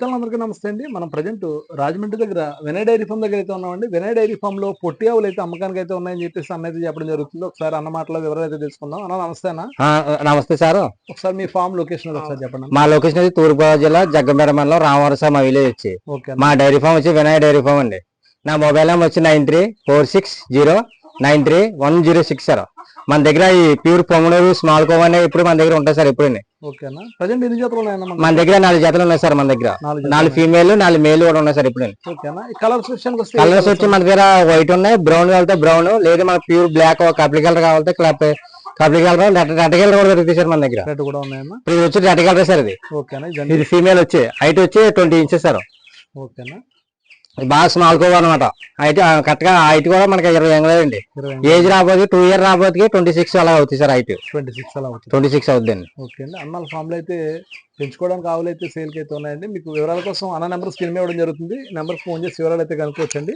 అందరికీ నమస్తే అండి. మనం ప్రజెంట్ రాజమండ్రి దగ్గర వినయ్ డైరీ ఫార్మ్ దగ్గర అయితే ఉన్నామండి. వినయ్ డైరీ ఫార్మ్ లో పొట్టి ఆవులు అయితే అమ్మకానికి అయితే ఉన్నాయని చెప్పేసి అన్న అయితే చెప్పడం జరుగుతుంది. ఒకసారి అన్న మాటలో వివరాలు అయితే తెలుసుకుందాం. అన్న నమస్తే అన్న. ఆ! నమస్తే సారు. ఒకసారి మీ ఫార్మ్ లొకేషన్ ఒకసారి చెప్పండి అన్న. మా లొకేషన్ వచ్చి తూర్పుగోదావరి జిల్లా జగ్గంపేట మండలం రామవరస మా విలేజ్ వచ్చి. ఓకే మా అన్న. డైరీ ఫామ్ వచ్చి వినాయక డైరీ ఫామ్ అండి. నా మొబైల్ నెంబర్ వచ్చి 9346093106 సార్. మన దగ్గర ఈ ప్యూర్ పొంగనూరు స్మాల్ కోవ్ అనేవి ఇప్పుడు మన దగ్గర ఉంటాయి సార్. ఎప్పుడండి ఓకే అన్న. ప్రజెంట్ ఎన్ని జతలు ఉన్నాయన్న మన దగ్గర 4 జతలు ఉన్నాయి సార్. మన దగ్గర 4 4 ఫీమేల్ 4 మేల్ కూడా ఉన్నాయి సార్. ఎప్పుడండి ఓకే అన్న. ఈ కలర్స్ విషయానికి వస్తే కలర్స్ వచ్చి మన దగ్గర వైట్ ఉన్నాయి, బ్రౌన్ కావాలితే బ్రౌన్, లేదా మన ప్యూర్ బ్లాక్ కప్లీ కలర్ కావాలితే కప్లీ కలర్, రెడ్ కలర్ కూడా దొరుకుతాయి సార్ మన దగ్గర. రెడ్ కూడా ఉన్నాయన్న. ఇది వచ్చి రెడ్ కలర్ సార్. ఓకే అన్న. ఇది ఫీమేల్ వచ్చి హైట్ వచ్చి 20 ఇంచెస్ సార్. ఓకే అన్న. బాగా స్మాల్ కోవ్ అనమాట. అయితే కరెక్ట్ గా హైట్ కూడా మనకి 20 ఎంగలేదండి. ఏజ్ రాబోతుంది 2 ఇయర్ రాబోతుకి 26 అలా అవుతుంది సార్. హైట్ 26 అలా అవుతుంది. 26 అవుతుందండి. ఓకే అండి. అన్న ఫామ్ లో అయితే పెంచుకోవడానికి ఆవులు అయితే సేల్ కి అయితే ఉన్నాయండి. మీకు వివరాల కోసం అన్న నెంబర్ స్క్రీన్ మీద ఇవ్వడం జరుగుతుంది. నెంబర్ ఫోన్ చేసి వివరాలు అయితే కనుక్కోవచ్చండి.